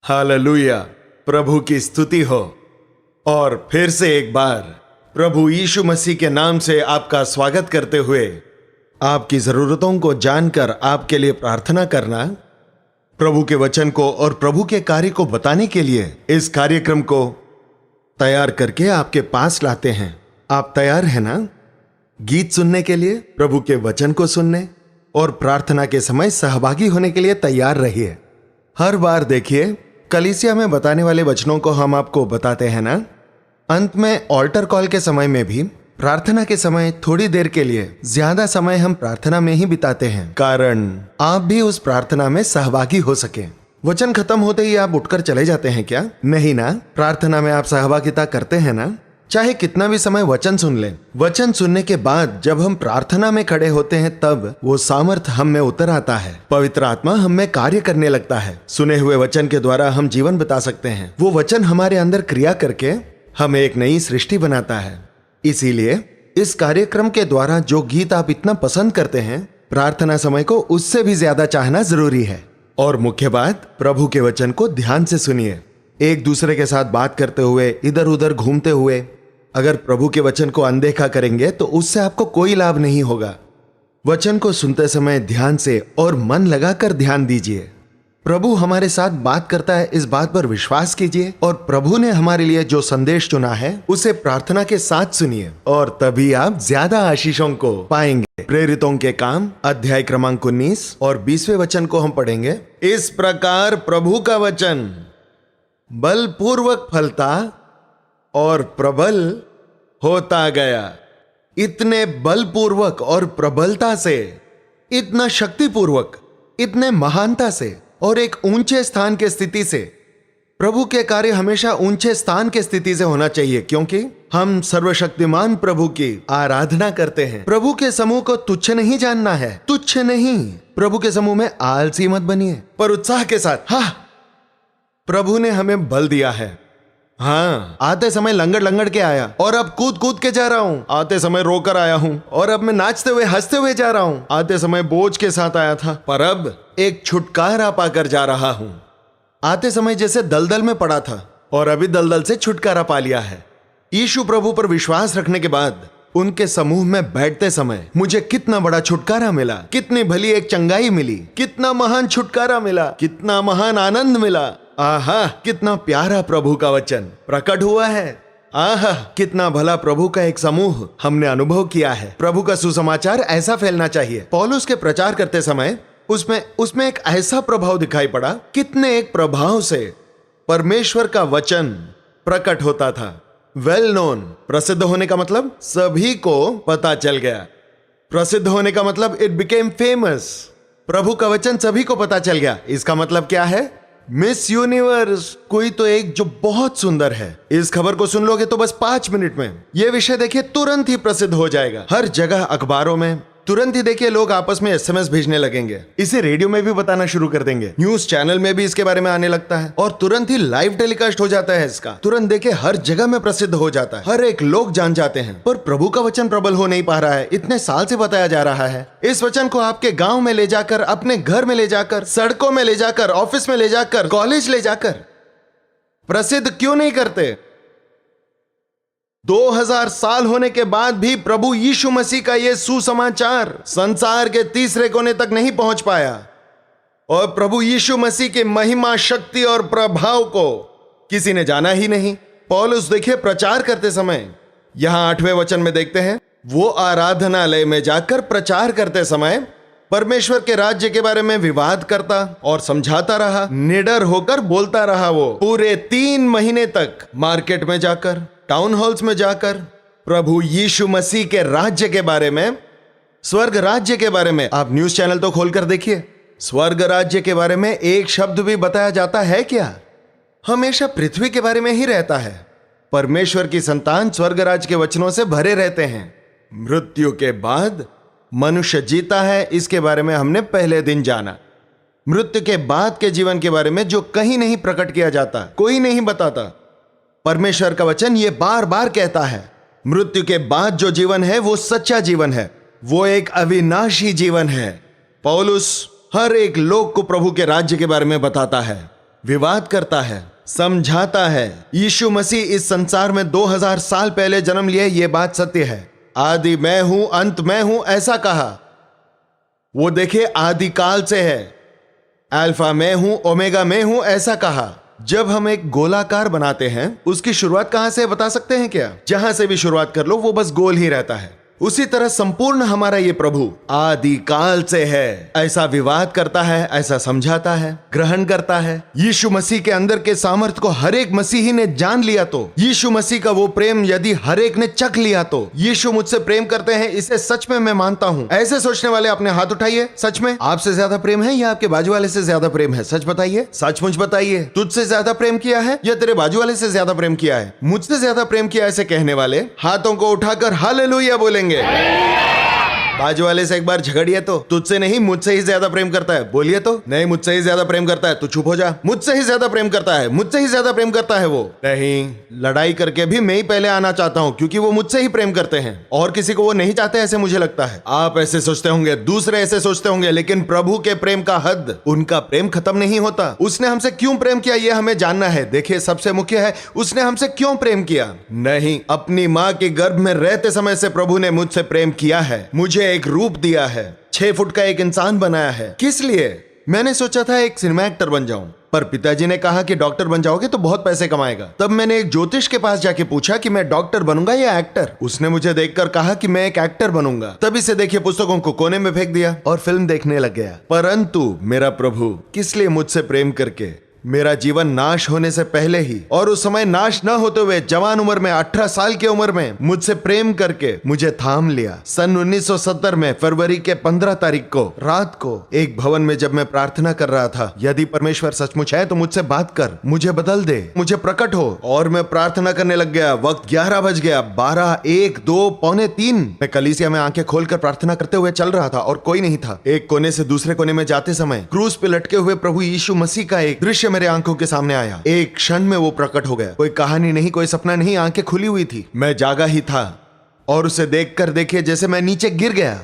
Hallelujah, प्रभु की स्तुति हो। और फिर से एक बार प्रभु यीशु मसीह के नाम से आपका स्वागत करते हुए आपकी जरूरतों को जानकर आपके लिए प्रार्थना करना, प्रभु के वचन को और प्रभु के कार्य को बताने के लिए इस कार्यक्रम को तैयार करके आपके पास लाते हैं। आप तैयार हैं ना? गीत सुनने के लिए, प्रभु के वचन को सुनने और प्रार्थना के समय सहभागी होने के लिए तैयार रहिए। हर बार देखिए, कलीसिया में बताने वाले वचनों को हम आपको बताते हैं ना। अंत में ऑल्टर कॉल के समय में भी, प्रार्थना के समय थोड़ी देर के लिए ज्यादा समय हम प्रार्थना में ही बिताते हैं, कारण आप भी उस प्रार्थना में सहभागी हो सके। वचन खत्म होते ही आप उठकर चले जाते हैं क्या? नहीं ना, प्रार्थना में आप सहभागिता करते हैं ना। चाहे कितना भी समय वचन सुन लें, वचन सुनने के बाद जब हम प्रार्थना में खड़े होते हैं तब वो सामर्थ्य हम में उतर आता है। पवित्र आत्मा हम में कार्य करने लगता है। सुने हुए वचन के द्वारा हम जीवन बिता सकते हैं। वो वचन हमारे अंदर क्रिया करके हमें एक नई सृष्टि बनाता है। इसीलिए इस कार्यक्रम के द्वारा जो गीत आप इतना पसंद करते हैं, प्रार्थना समय को उससे भी ज्यादा चाहना जरूरी है। और मुख्य बात, प्रभु के वचन को ध्यान से सुनिए। एक दूसरे के साथ बात करते हुए, इधर उधर घूमते हुए अगर प्रभु के वचन को अनदेखा करेंगे तो उससे आपको कोई लाभ नहीं होगा। वचन को सुनते समय ध्यान से और मन लगाकर ध्यान दीजिए। प्रभु हमारे साथ बात करता है, इस बात पर विश्वास कीजिए और प्रभु ने हमारे लिए जो संदेश चुना है उसे प्रार्थना के साथ सुनिए और तभी आप ज्यादा आशीषों को पाएंगे। प्रेरितों के काम अध्याय क्रमांक 19 और 20वें वचन को हम पढ़ेंगे। इस प्रकार प्रभु का वचन बलपूर्वक फलता और प्रबल होता गया। इतने बलपूर्वक और प्रबलता से, इतना शक्तिपूर्वक, इतने महानता से और एक ऊंचे स्थान के स्थिति से। प्रभु के कार्य हमेशा ऊंचे स्थान के स्थिति से होना चाहिए, क्योंकि हम सर्वशक्तिमान प्रभु की आराधना करते हैं। प्रभु के समूह को तुच्छ नहीं जानना है, तुच्छ नहीं। प्रभु के समूह में आलसी मत बनिए, पर उत्साह के साथ, हाँ, प्रभु ने हमें बल दिया है। हाँ, आते समय लंगड़ लंगड़ के आया और अब कूद कूद के जा रहा हूँ। आते समय रोकर आया हूँ और अब मैं नाचते हुए हंसते हुए जा रहा हूँ। आते समय बोझ के साथ आया था, पर अब एक छुटकारा पाकर जा रहा हूँ। आते समय जैसे दलदल में पड़ा था और अभी दलदल से छुटकारा पा लिया है। यीशु प्रभु पर विश्वास रखने के बाद उनके समूह में बैठते समय मुझे कितना बड़ा छुटकारा मिला, कितनी भली एक चंगाई मिली, कितना महान छुटकारा मिला, कितना महान आनंद मिला। आहा, कितना प्यारा प्रभु का वचन प्रकट हुआ है। आहा, कितना भला प्रभु का एक समूह हमने अनुभव किया है। प्रभु का सुसमाचार ऐसा फैलना चाहिए। पौलुस के प्रचार करते समय उसमें एक ऐसा प्रभाव दिखाई पड़ा, कितने एक प्रभाव से परमेश्वर का वचन प्रकट होता था। वेल नोन, प्रसिद्ध होने का मतलब सभी को पता चल गया। प्रसिद्ध होने का मतलब इट बिकेम फेमस। प्रभु का वचन सभी को पता चल गया। इसका मतलब क्या है? मिस यूनिवर्स, कोई तो एक जो बहुत सुंदर है। इस खबर को सुन लोगे तो बस 5 मिनट में यह विषय देखिए तुरंत ही प्रसिद्ध हो जाएगा। हर जगह, अखबारों में तुरंत ही देखिए लोग आपस में एसएमएस भेजने लगेंगे। इसे रेडियो में भी बताना शुरू कर देंगे, न्यूज चैनल में भी इसके बारे में आने लगता है और तुरंत ही लाइव टेलीकास्ट हो जाता है इसका। तुरंत देखिए हर जगह में प्रसिद्ध हो जाता है, हर एक लोग जान जाते हैं। पर प्रभु का वचन प्रबल हो नहीं पा रहा है। इतने साल से बताया जा रहा है। इस वचन को आपके गाँव में ले जाकर, अपने घर में ले जाकर, सड़कों में ले जाकर, ऑफिस में ले जाकर, कॉलेज ले जाकर प्रसिद्ध क्यों नहीं करते? 2000 साल होने के बाद भी प्रभु यीशु मसीह का यह सुसमाचार संसार के तीसरे कोने तक नहीं पहुंच पाया और प्रभु यीशु मसीह की महिमा, शक्ति और प्रभाव को किसी ने जाना ही नहीं। पौलुस देखिए प्रचार करते समय, यहां 8वें वचन में देखते हैं, वो आराधनालय में जाकर प्रचार करते समय परमेश्वर के राज्य के बारे में विवाद करता और समझाता रहा। निडर होकर बोलता रहा। वो पूरे 3 महीने तक मार्केट में जाकर, टाउन हॉल्स में जाकर प्रभु यीशु मसीह के राज्य के बारे में, स्वर्ग राज्य के बारे में, आप न्यूज चैनल तो खोलकर देखिए, स्वर्ग राज्य के बारे में एक शब्द भी बताया जाता है क्या? हमेशा पृथ्वी के बारे में ही रहता है। परमेश्वर की संतान स्वर्ग राज्य के वचनों से भरे रहते हैं। मृत्यु के बाद मनुष्य जीता है, इसके बारे में हमने पहले दिन जाना। मृत्यु के बाद के जीवन के बारे में जो कहीं नहीं प्रकट किया जाता, कोई नहीं बताता। परमेश्वर का वचन ये बार बार कहता है, मृत्यु के बाद जो जीवन है वो सच्चा जीवन है, वो एक अविनाशी जीवन है। पौलुस हर एक लोग को प्रभु के राज्य के बारे में बताता है। विवाद करता है, समझाता है। यीशु मसीह इस संसार में 2000 साल पहले जन्म लिए, ये बात सत्य है। आदि मैं हूं, अंत मैं हूं, ऐसा कहा। वो देखिए आदि काल से है। अल्फा मैं हूं, ओमेगा मैं हूं, ऐसा कहा। जब हम एक गोलाकार बनाते हैं, उसकी शुरुआत कहां से बता सकते हैं क्या? जहां से भी शुरुआत कर लो वो बस गोल ही रहता है। उसी तरह संपूर्ण हमारा ये प्रभु आदि काल से है। ऐसा विवाद करता है, ऐसा समझाता है, ग्रहण करता है। यीशु मसीह के अंदर के सामर्थ्य को हर एक मसीही ने जान लिया तो, यीशु मसीह का वो प्रेम यदि हर एक ने चख लिया तो, यीशु मुझसे प्रेम करते हैं, इसे सच में मैं मानता हूं। ऐसे सोचने वाले अपने हाथ उठाइए। सच में आपसे ज्यादा प्रेम है या आपके बाजू वाले से ज्यादा प्रेम है? सच बताइए, सचमुच बताइए। तुझसे ज्यादा प्रेम किया है या तेरे बाजू वाले से ज्यादा प्रेम किया है? मुझसे ज्यादा प्रेम किया ऐसे कहने वाले हाथों को उठाकर हालेलुया बोलेंगे। बाजू वाले से एक बार झगड़िए तो, तुझसे नहीं मुझसे ही ज्यादा प्रेम करता है, बोलिए तो। नहीं, मुझसे ही ज्यादा प्रेम करता है, तो चुप हो जा। मुझसे ही ज्यादा प्रेम करता है, मुझसे ही ज्यादा प्रेम करता है वो। नहीं, लड़ाई करके भी मैं ही पहले आना चाहता हूं, क्योंकि वो मुझसे ही प्रेम करते हैं और किसी को वो नहीं चाहते, ऐसे मुझे लगता है। आप ऐसे सोचते होंगे, दूसरे ऐसे सोचते होंगे, लेकिन प्रभु के प्रेम का हद, उनका प्रेम खत्म नहीं होता। उसने हमसे क्यों प्रेम किया ये हमें जानना है। देखिए, सबसे मुख्य है उसने हमसे क्यों प्रेम किया। नहीं, अपनी मां के गर्भ में रहते समय से प्रभु ने मुझसे प्रेम किया है, मुझे एक रूप दिया है, 6 फुट का एक इंसान बनाया है। किस लिए? मैंने सोचा था एक सिनेमा एक्टर बन जाऊं, पर पिताजी ने कहा कि डॉक्टर बन जाओगे तो बहुत पैसे कमाएगा। तब मैंने एक ज्योतिष के पास जाके पूछा कि मैं डॉक्टर बनूंगा या एक्टर। उसने मुझे देखकर कहा कि मैं एक एक्टर बनूंगा। तभी से देखिए पुस्तकों को कोने में फेंक दिया और फिल्म देखने लग गया। परंतु मेरा प्रभु किस लिए मुझसे प्रेम करके मेरा जीवन नाश होने से पहले ही, और उस समय नाश न होते हुए जवान उम्र में 18 साल की उम्र में मुझसे प्रेम करके मुझे थाम लिया। सन 1970 में फरवरी के 15 तारीख को रात को एक भवन में जब मैं प्रार्थना कर रहा था, यदि परमेश्वर सचमुच है तो मुझसे बात कर, मुझे बदल दे, मुझे प्रकट हो। और मैं प्रार्थना करने लग गया। वक्त 11 बज गया, 12, 1, 2, पौने 3। मैं कलीसिया में आंखें खोलकर प्रार्थना करते हुए चल रहा था और कोई नहीं था। एक कोने से दूसरे कोने में जाते समय क्रूस पे लटके हुए प्रभु यीशु मसीह का एक दृश्य मेरे आंखों के सामने आया। एक क्षण में वो प्रकट हो गया। कोई कहानी नहीं, कोई सपना नहीं, आंखें खुली हुई थी, मैं जागा ही था। और उसे देखकर देखिए जैसे मैं नीचे गिर गया।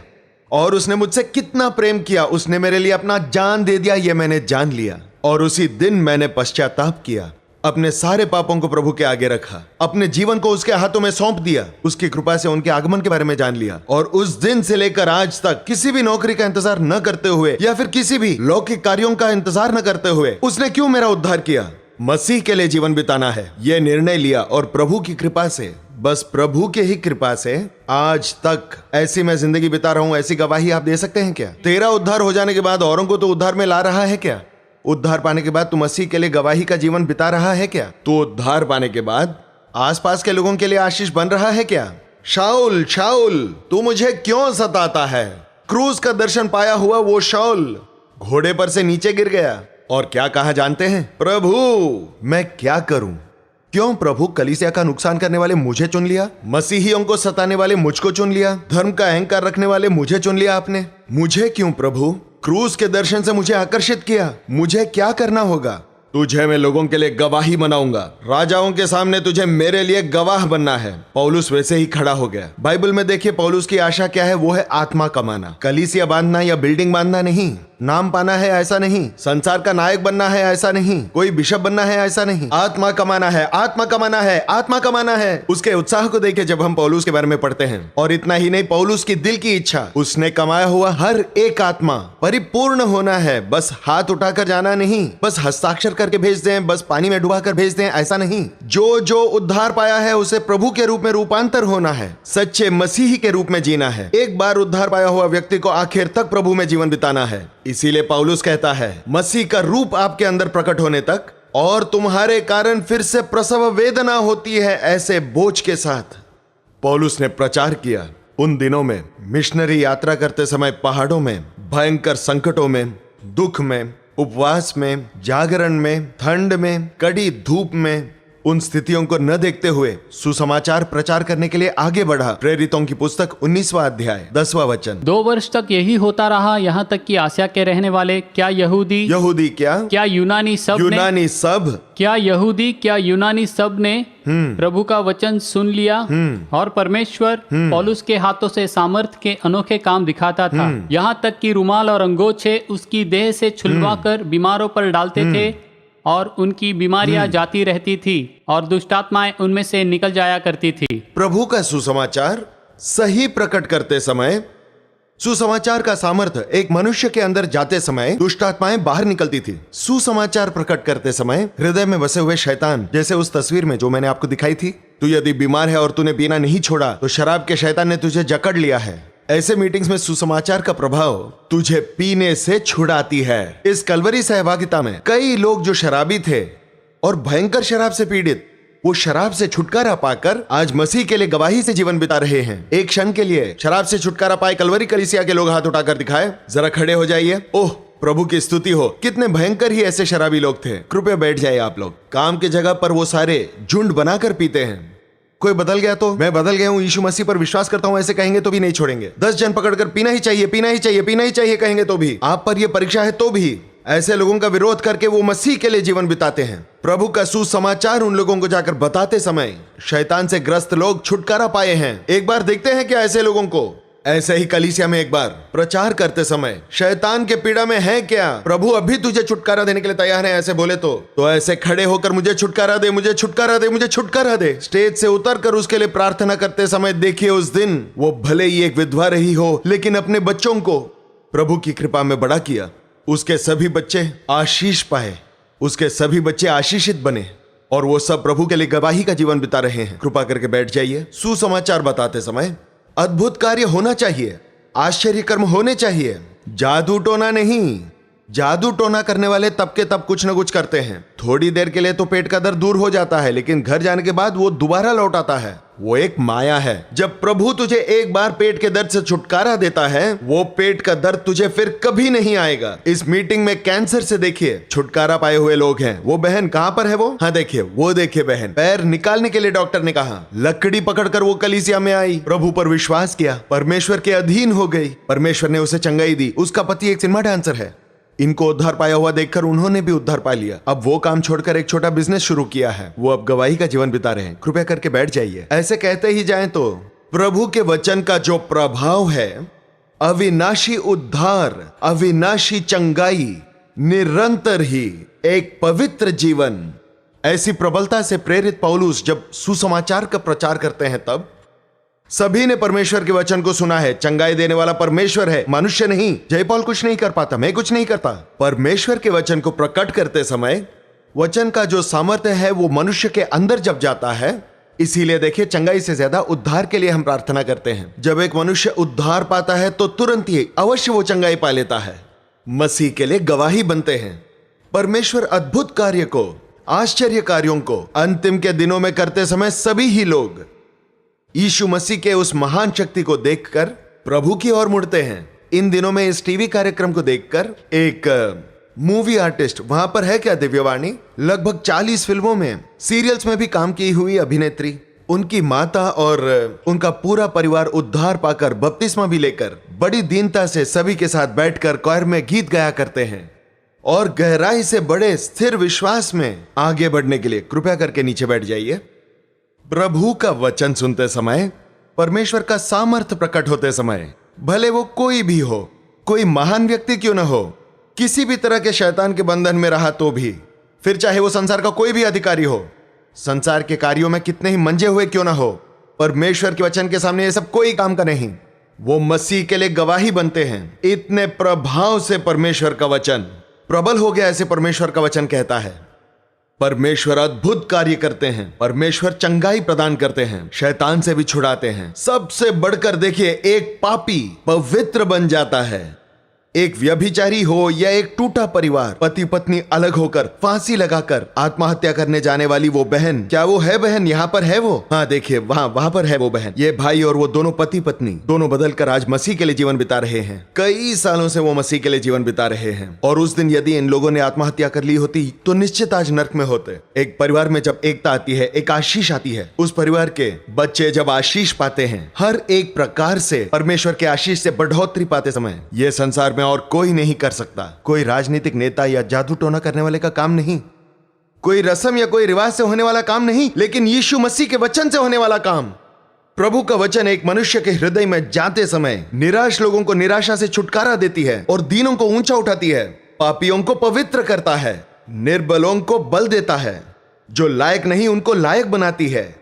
और उसने मुझसे कितना प्रेम किया, उसने मेरे लिए अपना जान दे दिया, ये मैंने जान लिया। और उसी दिन मैंने पश्चाताप किया, अपने सारे पापों को प्रभु के आगे रखा, अपने जीवन को उसके हाथों में सौंप दिया, उसकी कृपा से उनके आगमन के बारे में जान लिया। और उस दिन से लेकर आज तक किसी भी नौकरी का इंतजार न करते हुए या फिर किसी भी लौकिक कार्यों का इंतजार न करते हुए उसने क्यों मेरा उद्धार किया? मसीह के लिए जीवन बिताना है, यह निर्णय लिया। और प्रभु की कृपा से, बस प्रभु के ही कृपा से आज तक ऐसी मैं जिंदगी बिता रहा हूं। ऐसी गवाही आप दे सकते हैं क्या? तेरा उद्धार हो जाने के बाद औरों को तो उद्धार में ला रहा है क्या? उद्धार पाने के बाद तू मसीह के लिए गवाही का जीवन बिता रहा है क्या? तू उद्धार पाने के बाद आसपास के लोगों के लिए आशीष बन रहा है क्या? शाऊल, शाऊल, तू मुझे क्यों सताता है? क्रूस का दर्शन पाया हुआ वो शाऊल घोड़े पर से नीचे गिर गया और क्या कहा जानते हैं? प्रभु मैं क्या करूं? क्यों प्रभु कलीसिया का नुकसान करने वाले मुझे चुन लिया? मसीहियों को सताने वाले मुझको चुन लिया? धर्म का अहंकार रखने वाले मुझे चुन लिया आपने? मुझे क्यों प्रभु? क्रूस के दर्शन से मुझे आकर्षित किया। मुझे क्या करना होगा? तुझे मैं लोगों के लिए गवाही बनाऊंगा। राजाओं के सामने तुझे मेरे लिए गवाह बनना है। पौलुस वैसे ही खड़ा हो गया। बाइबल में देखिए पौलुस की आशा क्या है? वो है आत्मा कमाना, कलीसिया बांधना या बिल्डिंग बांधना नहीं, नाम पाना है ऐसा नहीं, संसार का नायक बनना है ऐसा नहीं, कोई बिशप बनना है ऐसा नहीं, आत्मा कमाना है, आत्मा कमाना है, आत्मा कमाना है। उसके उत्साह को देखिए जब हम पौलुस के बारे में पढ़ते हैं। और इतना ही नहीं, पौलुस की दिल की इच्छा, उसने कमाया हुआ हर एक आत्मा परिपूर्ण होना है। बस हाथ उठाकर जाना नहीं, बस हस्ताक्षर करके भेज दें, बस पानी में डुबा कर भेज दें, ऐसा नहीं। जो जो उद्धार पाया है उसे प्रभु के रूप में रूपांतर होना है, सच्चे मसीही के रूप में जीना है। एक बार उद्धार पाया हुआ व्यक्ति को आखिर तक प्रभु में जीवन बिताना है। इसीलिए पौलुस कहता है मसीह का रूप आपके अंदर प्रकट होने तक, और तुम्हारे कारण फिर से प्रसव वेदना होती है ऐसे बोझ के साथ पौलुस ने प्रचार किया। उन दिनों में मिशनरी यात्रा करते समय पहाड़ों में, भयंकर संकटों में, दुख में, उपवास में, जागरण में, ठंड में, कड़ी धूप में, उन स्थितियों को न देखते हुए सुसमाचार प्रचार करने के लिए आगे बढ़ा। प्रेरितों की पुस्तक 19वां अध्याय 10वां वचन। 2 वर्ष तक यही होता रहा, यहाँ तक कि आसिया के रहने वाले, क्या यहूदी क्या यूनानी सब ने प्रभु का वचन सुन लिया। और परमेश्वर पौलुस के हाथों से सामर्थ के अनोखे काम दिखाता था। यहाँ तक कि रुमाल और अंगोछे उसकी देह से छुलवा कर बीमारों पर डालते थे और उनकी बीमारियां जाती रहती थी और दुष्टात्माएं उनमें से निकल जाया करती थी। प्रभु का सुसमाचार सही प्रकट करते समय, सुसमाचार का सामर्थ्य एक मनुष्य के अंदर जाते समय दुष्टात्माएं बाहर निकलती थी। सुसमाचार प्रकट करते समय हृदय में बसे हुए शैतान, जैसे उस तस्वीर में जो मैंने आपको दिखाई थी, तू यदि बीमार है और तूने पीना नहीं छोड़ा तो शराब के शैतान ने तुझे जकड़ लिया है। ऐसे मीटिंग्स में सुसमाचार का प्रभाव तुझे पीने से छुड़ाती है। इस कलवरी सहभागिता में कई लोग जो शराबी थे और भयंकर शराब से पीड़ित, वो शराब से छुटकारा पाकर आज मसीह के लिए गवाही से जीवन बिता रहे हैं। एक क्षण के लिए शराब से छुटकारा पाए कलवरी कलीसिया के लोग हाथ उठाकर दिखाए, जरा खड़े हो जाइए। ओह, प्रभु की स्तुति हो। कितने भयंकर ही ऐसे शराबी लोग थे। कृपया बैठ जाइए आप लोग। काम की जगह पर वो सारे झुंड बनाकर पीते हैं। कोई बदल गया तो मैं बदल गया हूं, यीशु मसीह पर विश्वास करता हूं, ऐसे कहेंगे तो भी नहीं छोड़ेंगे। 10 जन पकड़कर पीना ही चाहिए, पीना ही चाहिए, पीना ही चाहिए कहेंगे तो भी, आप पर यह परीक्षा है तो भी ऐसे लोगों का विरोध करके वो मसीह के लिए जीवन बिताते हैं। प्रभु का सुसमाचार उन लोगों को जाकर बताते समय शैतान से ग्रस्त लोग छुटकारा पाए हैं। एक बार देखते हैं क्या ऐसे लोगों को। ऐसे ही कलीसिया में एक बार प्रचार करते समय शैतान के पीड़ा में है क्या, प्रभु अभी तुझे छुटकारा देने के लिए तैयार है, ऐसे बोले तो ऐसे खड़े होकर मुझे छुटकारा दे, मुझे छुटकारा दे, मुझे छुटकारा दे, स्टेज से उतरकर उसके लिए प्रार्थना करते समय देखिए उस दिन वो भले ही एक विधवा रही हो, लेकिन अपने बच्चों को प्रभु की कृपा में बड़ा किया। उसके सभी बच्चे आशीष पाए, उसके सभी बच्चे आशीषित बने और वो सब प्रभु के लिए गवाही का जीवन बिता रहे हैं। कृपा करके बैठ जाइए। सुसमाचार बताते समय अद्भुत कार्य होना चाहिए, आश्चर्य कर्म होने चाहिए, जादू टोना नहीं। जादू टोना करने वाले तब के तब कुछ न कुछ करते हैं। थोड़ी देर के लिए तो पेट का दर्द दूर हो जाता है, लेकिन घर जाने के बाद वो दोबारा लौट आता है। वो एक माया है। जब प्रभु तुझे एक बार पेट के दर्द से छुटकारा देता है, वो पेट का दर्द तुझे फिर कभी नहीं आएगा। इस मीटिंग में कैंसर से देखिए छुटकारा पाए हुए लोग हैं। वो बहन कहां पर है वो? हाँ देखिए, वो देखिए बहन, पैर निकालने के लिए डॉक्टर ने कहा, लकड़ी पकड़कर वो कलीसिया में आई, प्रभु पर विश्वास किया, परमेश्वर के अधीन हो गई, परमेश्वर ने उसे चंगाई दी। उसका पति एक सिनेमा डांसर है। इनको उद्धार पाया हुआ देखकर उन्होंने भी उद्धार पा लिया। अब वो काम छोड़कर एक छोटा बिजनेस शुरू किया है। वो अब गवाही का जीवन बिता रहे हैं। कृपया करके बैठ जाइए। ऐसे कहते ही जाएं तो प्रभु के वचन का जो प्रभाव है, अविनाशी उद्धार, अविनाशी चंगाई, निरंतर ही एक पवित्र जीवन, ऐसी प्रबलता से प्रेरित पौलुस जब सुसमाचार का प्रचार करते हैं तब सभी ने परमेश्वर के वचन को सुना है। चंगाई देने वाला परमेश्वर है, मनुष्य नहीं। जयपाल कुछ नहीं कर पाता, मैं कुछ नहीं करता। परमेश्वर के वचन को प्रकट करते समय वचन का जो सामर्थ्य है वो मनुष्य के अंदर जब जाता है, इसीलिए देखिए चंगाई से ज्यादा उद्धार के लिए हम प्रार्थना करते हैं। जब एक मनुष्य उद्धार पाता है तो तुरंत ही अवश्य वो चंगाई पा लेता है, मसीह के लिए गवाही बनते हैं। परमेश्वर अद्भुत कार्य को, आश्चर्य कार्यों को अंतिम के दिनों में करते समय सभी ही लोग यीशु मसीह के उस महान शक्ति को देखकर प्रभु की ओर मुड़ते हैं। इन दिनों में इस टीवी कार्यक्रम को देखकर एक मूवी आर्टिस्ट, वहां पर है क्या दिव्यवाणी, लगभग 40 फिल्मों में, सीरियल्स में भी काम की हुई अभिनेत्री, उनकी माता और उनका पूरा परिवार उद्धार पाकर बपतिस्मा भी लेकर बड़ी दीनता से सभी के साथ बैठकर क्वायर में गीत गाया करते हैं और गहराई से बड़े स्थिर विश्वास में आगे बढ़ने के लिए कृपया करके नीचे बैठ जाइए। प्रभु का वचन सुनते समय, परमेश्वर का सामर्थ्य प्रकट होते समय, भले वो कोई भी हो, कोई महान व्यक्ति क्यों न हो, किसी भी तरह के शैतान के बंधन में रहा तो भी, फिर चाहे वो संसार का कोई भी अधिकारी हो, संसार के कार्यों में कितने ही मंजे हुए क्यों ना हो, परमेश्वर के वचन के सामने ये सब कोई काम का नहीं। वो मसीह के लिए गवाही बनते हैं। इतने प्रभाव से परमेश्वर का वचन प्रबल हो गया, ऐसे परमेश्वर का वचन कहता है। परमेश्वर अद्भुत कार्य करते हैं, परमेश्वर चंगाई प्रदान करते हैं, शैतान से भी छुड़ाते हैं। सबसे बढ़कर देखिए, एक पापी पवित्र बन जाता है। एक व्यभिचारी हो या एक टूटा परिवार, पति पत्नी अलग होकर फांसी लगाकर आत्महत्या करने जाने वाली वो बहन, क्या वो है बहन? यहाँ पर है वो, हाँ देखिए वहां पर है वो बहन। ये भाई और वो दोनों पति पत्नी, दोनों बदलकर आज मसीह के लिए जीवन बिता रहे हैं। कई सालों से वो मसीह के लिए जीवन बिता रहे हैं। और उस दिन यदि इन लोगों ने आत्महत्या कर ली होती तो निश्चित आज नर्क में होते। एक परिवार में जब एकता आती है, एक आशीष आती है, उस परिवार के बच्चे जब आशीष पाते हैं, हर एक प्रकार से परमेश्वर के आशीष से बढ़ोतरी पाते समय, ये संसार में और कोई नहीं कर सकता। कोई राजनीतिक नेता या जादू टोना करने वाले का काम नहीं, कोई रस्म या कोई रिवाज से होने वाला काम नहीं, लेकिन यीशु मसीह के वचन से होने वाला काम। प्रभु का वचन एक मनुष्य के हृदय में जाते समय निराश लोगों को निराशा से छुटकारा देती है और दीनों को ऊंचा उठाती है, पापियों को पवित्र करता है। निर्बलों को बल देता है, जो लायक नहीं उनको लायक बनाती है।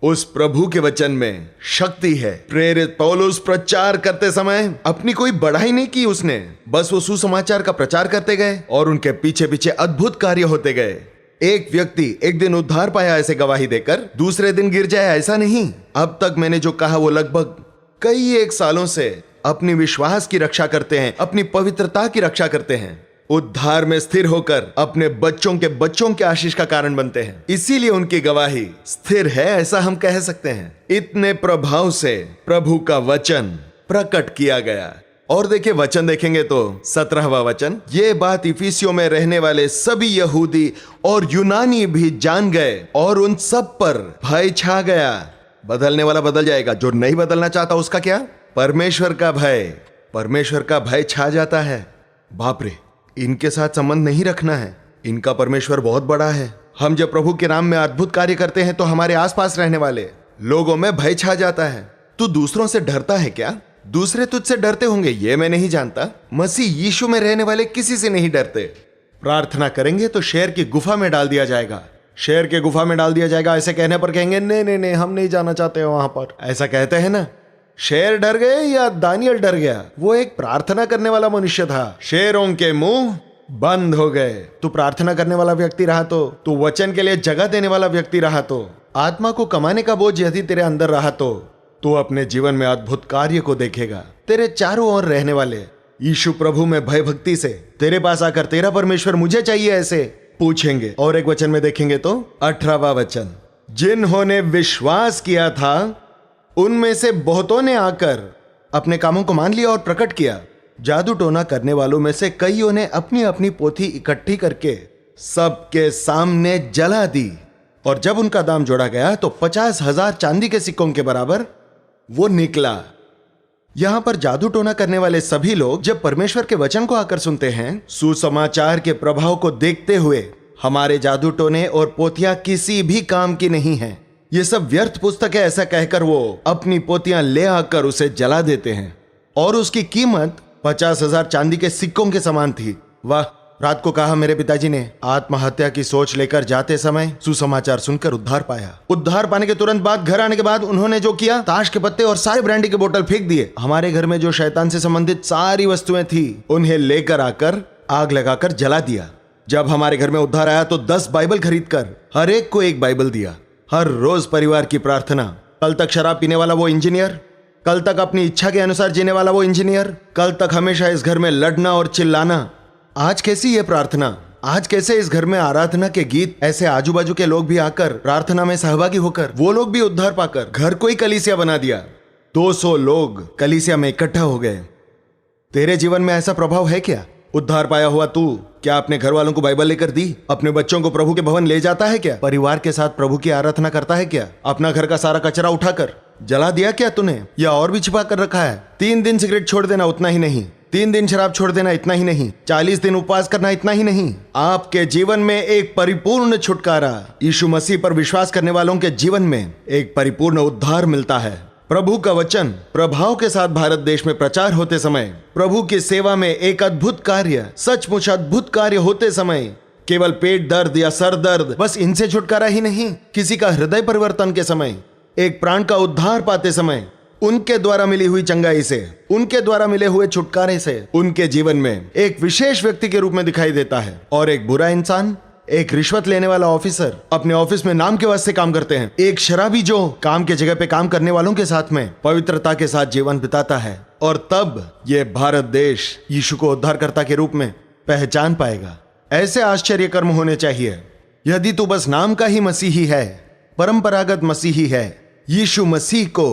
उस प्रभु के वचन में शक्ति है। प्रेरित पौलुस प्रचार करते समय अपनी कोई बढ़ाई नहीं की उसने, बस वो सुसमाचार का प्रचार करते गए और उनके पीछे पीछे अद्भुत कार्य होते गए। एक व्यक्ति एक दिन उद्धार पाया ऐसे गवाही देकर दूसरे दिन गिर जाए ऐसा नहीं। अब तक मैंने जो कहा वो लगभग कई एक सालों से अपनी विश्वास की रक्षा करते हैं, अपनी पवित्रता की रक्षा करते हैं, उद्धार में स्थिर होकर अपने बच्चों के आशीष का कारण बनते हैं। इसीलिए उनकी गवाही स्थिर है ऐसा हम कह सकते हैं। इतने प्रभाव से प्रभु का वचन प्रकट किया गया। और देखिए वचन देखेंगे तो 17वां वचन, ये बात इफिसियों में रहने वाले सभी यहूदी और यूनानी भी जान गए और उन सब पर भय छा गया। बदलने वाला बदल जाएगा, जो नहीं बदलना चाहता उसका क्या? परमेश्वर का भय छा जाता है। बाप रे, इनके साथ संबंध नहीं रखना है, इनका परमेश्वर बहुत बड़ा है। हम जब प्रभु के नाम में अद्भुत कार्य करते हैं तो हमारे आसपास रहने वाले लोगों में भय छा जाता है। तू दूसरों से डरता है क्या? दूसरे तुझसे डरते होंगे ये मैं नहीं जानता। मसीह यीशु में रहने वाले किसी से नहीं डरते। प्रार्थना करेंगे तो शेर की गुफा में डाल दिया जाएगा। शेर के गुफा में डाल दिया जाएगा ऐसे कहने पर कहेंगे नहीं हम नहीं जाना चाहते वहां पर, ऐसा कहते हैं ना। शेर डर गए या दानियल डर गया? वो एक प्रार्थना करने वाला मनुष्य था। शेरों के मुंह बंद हो गए। तू प्रार्थना करने वाला व्यक्ति रहा तो, तू वचन के लिए जगह देने वाला व्यक्ति रहा तो, आत्मा को कमाने का बोझ यदि तेरे अंदर रहा तो तू अपने जीवन में अद्भुत कार्य को देखेगा। तेरे चारों ओर रहने वाले यीशु प्रभु में भय भक्ति से तेरे पास आकर तेरा परमेश्वर मुझे चाहिए ऐसे पूछेंगे। और एक वचन में देखेंगे तो 18वां वचन, जिन्होंने विश्वास किया था उनमें से बहुतों ने आकर अपने कामों को मान लिया और प्रकट किया। जादू टोना करने वालों में से कईयों ने अपनी अपनी पोथी इकट्ठी करके सबके सामने जला दी, और जब उनका दाम जोड़ा गया तो 50,000 चांदी के सिक्कों के बराबर वो निकला। यहां पर जादू टोना करने वाले सभी लोग जब परमेश्वर के वचन को आकर सुनते हैं, सुसमाचार के प्रभाव को देखते हुए, हमारे जादू टोने और पोथियां किसी भी काम की नहीं है, ये सब व्यर्थ पुस्तक है ऐसा कहकर वो अपनी पोथियां ले आकर उसे जला देते हैं। और उसकी कीमत 50,000 चांदी के सिक्कों के समान थी। वाह! रात को कहा मेरे पिताजी ने आत्महत्या की सोच लेकर जाते समय सुसमाचार सुनकर उद्धार पाया। उद्धार पाने के तुरंत बाद घर आने के बाद उन्होंने जो किया, ताश के पत्ते और सारे ब्रांडी के बोतल फेंक दिए। हमारे घर में जो शैतान से संबंधित सारी वस्तुएं थी उन्हें लेकर आकर आग लगाकर जला दिया। जब हमारे घर में उद्धार आया तो 10 बाइबल खरीदकर हर एक को एक बाइबल दिया। हर रोज परिवार की प्रार्थना। कल तक शराब पीने वाला वो इंजीनियर, कल तक अपनी इच्छा के अनुसार जीने वाला वो इंजीनियर, कल तक हमेशा इस घर में लड़ना और चिल्लाना, आज कैसी ये प्रार्थना? आज कैसे इस घर में आराधना के गीत? ऐसे आजू बाजू के लोग भी आकर प्रार्थना में सहभागी होकर वो लोग भी उद्धार पाकर घर को ही कलीसिया बना दिया। 200 लोग कलीसिया में इकट्ठा हो गए। तेरे जीवन में ऐसा प्रभाव है क्या? उद्धार पाया हुआ तू क्या अपने घर वालों को बाइबल लेकर दी? अपने बच्चों को प्रभु के भवन ले जाता है क्या? परिवार के साथ प्रभु की आराधना करता है क्या? अपना घर का सारा कचरा उठाकर जला दिया क्या तूने, या और भी छिपा कर रखा है? 3 दिन सिगरेट छोड़ देना उतना ही नहीं, 3 दिन शराब छोड़ देना इतना ही नहीं, 40 दिन उपवास करना इतना ही नहीं। आपके जीवन में एक परिपूर्ण छुटकारा, यीशु मसीह पर विश्वास करने वालों के जीवन में एक परिपूर्ण उद्धार मिलता है। प्रभु का वचन प्रभाव के साथ भारत देश में प्रचार होते समय, प्रभु की सेवा में एक अद्भुत कार्य, सचमुच अद्भुत कार्य होते समय, केवल पेट दर्द या सर दर्द, बस इनसे छुटकारा ही नहीं, किसी का हृदय परिवर्तन के समय, एक प्राण का उद्धार पाते समय, उनके द्वारा मिली हुई चंगाई से, उनके द्वारा मिले हुए छुटकारे से उनके जीवन में एक विशेष व्यक्ति के रूप में दिखाई देता है। और एक बुरा इंसान, एक रिश्वत लेने वाला ऑफिसर अपने ऑफिस में नाम के वास्ते काम करते हैं, एक शराबी जो काम के जगह पे काम करने वालों के साथ में पवित्रता के साथ जीवन बिताता है, और तब ये भारत देश यीशु को उद्धारकर्ता के रूप में पहचान पाएगा। ऐसे आश्चर्य कर्म होने चाहिए। यदि तू बस नाम का ही मसीही है, परंपरागत मसीही है, यीशु मसीह को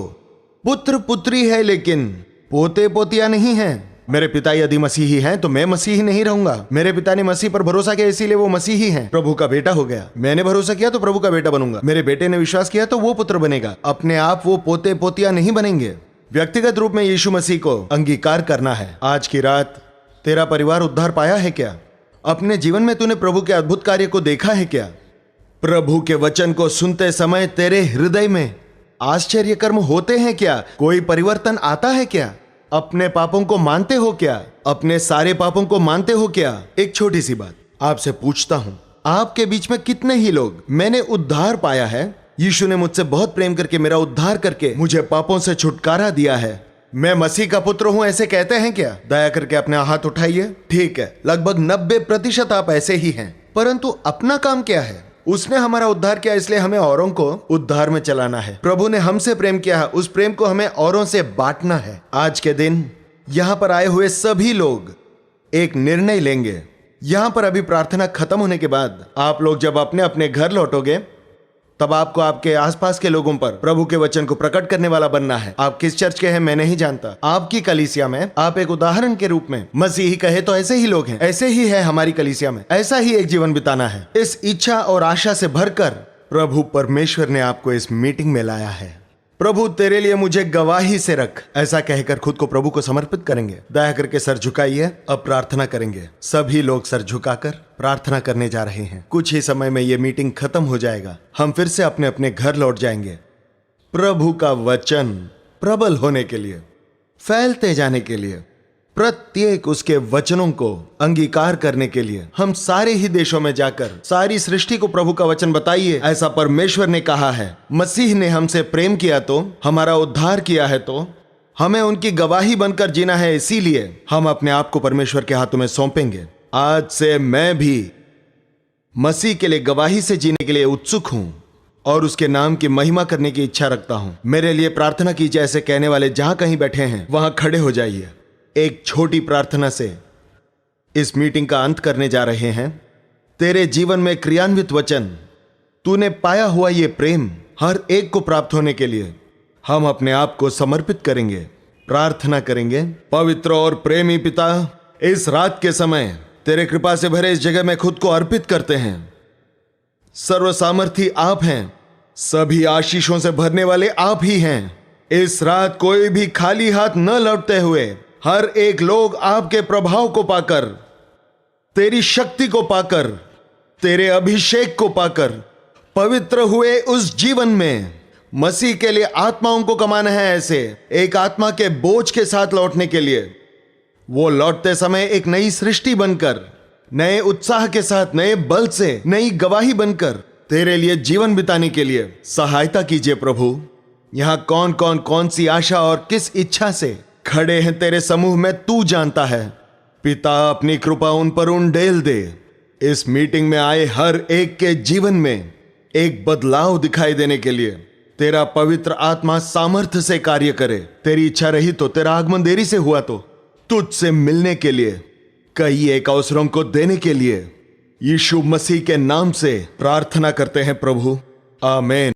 पुत्र पुत्री है लेकिन पोते पोतियां नहीं है। मेरे पिता यदि मसीही हैं तो मैं मसीही नहीं रहूंगा। मेरे पिता ने मसीह पर भरोसा किया इसीलिए वो मसीही हैं। प्रभु का बेटा हो गया। मैंने भरोसा किया तो प्रभु का बेटा बनूंगा। मेरे बेटे ने विश्वास किया तो वो पुत्र बनेगा। अपने आप वो पोते पोतियां नहीं बनेंगे। व्यक्तिगत रूप में यीशु मसीह को अंगीकार करना है। आज की रात तेरा परिवार उद्धार पाया है क्या? अपने जीवन में तूने प्रभु के अद्भुत कार्य को देखा है क्या? प्रभु के वचन को सुनते समय तेरे हृदय में आश्चर्य कर्म होते हैं क्या? कोई परिवर्तन आता है क्या? अपने पापों को मानते हो क्या? अपने सारे पापों को मानते हो क्या? एक छोटी सी बात, आपसे पूछता हूं, आपके बीच में कितने ही लोग मैंने उद्धार पाया है, यीशु ने मुझसे बहुत प्रेम करके मेरा उद्धार करके मुझे पापों से छुटकारा दिया है, मैं मसीह का पुत्र हूं, ऐसे कहते हैं क्या? दया करके अपने हाथ उठाइए। ठीक है, लगभग 90% आप ऐसे ही हैं। परंतु अपना काम क्या है? उसने हमारा उद्धार किया, इसलिए हमें औरों को उद्धार में चलाना है। प्रभु ने हमसे प्रेम किया है, उस प्रेम को हमें औरों से बांटना है। आज के दिन यहां पर आए हुए सभी लोग एक निर्णय लेंगे। यहां पर अभी प्रार्थना खत्म होने के बाद आप लोग जब अपने अपने घर लौटोगे, तब आपको आपके आसपास के लोगों पर प्रभु के वचन को प्रकट करने वाला बनना है। आप किस चर्च के हैं मैं नहीं जानता, आपकी कलीसिया में आप एक उदाहरण के रूप में, मसीही कहे तो ऐसे ही लोग हैं, ऐसे ही है हमारी कलीसिया में, ऐसा ही एक जीवन बिताना है। इस इच्छा और आशा से भरकर प्रभु परमेश्वर ने आपको इस मीटिंग में लाया है। प्रभु तेरे लिए मुझे गवाही से रख, ऐसा कहकर खुद को प्रभु को समर्पित करेंगे। दया करके सर झुकाइए, अब प्रार्थना करेंगे। सभी लोग सर झुकाकर प्रार्थना करने जा रहे हैं। कुछ ही समय में ये मीटिंग खत्म हो जाएगा, हम फिर से अपने अपने घर लौट जाएंगे। प्रभु का वचन प्रबल होने के लिए, फैलते जाने के लिए, प्रत्येक उसके वचनों को अंगीकार करने के लिए हम सारे ही देशों में जाकर सारी सृष्टि को प्रभु का वचन बताइए, ऐसा परमेश्वर ने कहा है। मसीह ने हमसे प्रेम किया तो, हमारा उद्धार किया है तो हमें उनकी गवाही बनकर जीना है। इसीलिए हम अपने आप को परमेश्वर के हाथों में सौंपेंगे। आज से मैं भी मसीह के लिए गवाही से जीने के लिए उत्सुक हूं और उसके नाम की महिमा करने की इच्छा रखता हूं। मेरे लिए प्रार्थना कीजिए, ऐसे कहने वाले जहां कहीं बैठे हैं वहां खड़े हो जाइए। एक छोटी प्रार्थना से इस मीटिंग का अंत करने जा रहे हैं। तेरे जीवन में क्रियान्वित वचन, तूने पाया हुआ ये प्रेम हर एक को प्राप्त होने के लिए हम अपने आप को समर्पित करेंगे। प्रार्थना करेंगे। पवित्र और प्रेमी पिता, इस रात के समय तेरे कृपा से भरे इस जगह में खुद को अर्पित करते हैं। सर्वसामर्थी आप हैं, सभी आशीषों से भरने वाले आप ही हैं। इस रात कोई भी खाली हाथ न लौटते हुए हर एक लोग आपके प्रभाव को पाकर, तेरी शक्ति को पाकर, तेरे अभिषेक को पाकर पवित्र हुए उस जीवन में मसीह के लिए आत्माओं को कमाना है। ऐसे एक आत्मा के बोझ के साथ लौटने के लिए, वो लौटते समय एक नई सृष्टि बनकर, नए उत्साह के साथ, नए बल से, नई गवाही बनकर तेरे लिए जीवन बिताने के लिए सहायता कीजिए प्रभु। यहां कौन कौन कौन सी आशा और किस इच्छा से खड़े हैं तेरे समूह में, तू जानता है। पिता, अपनी कृपा उन पर उंडेल दे। इस मीटिंग में आए हर एक के जीवन में एक बदलाव दिखाई देने के लिए तेरा पवित्र आत्मा सामर्थ्य से कार्य करे। तेरी इच्छा रही तो, तेरा आगमन देरी से हुआ तो, तुझसे मिलने के लिए, कई एक अवसरों को देने के लिए यीशु मसीह के नाम से प्रार्थना करते हैं प्रभु, आमीन।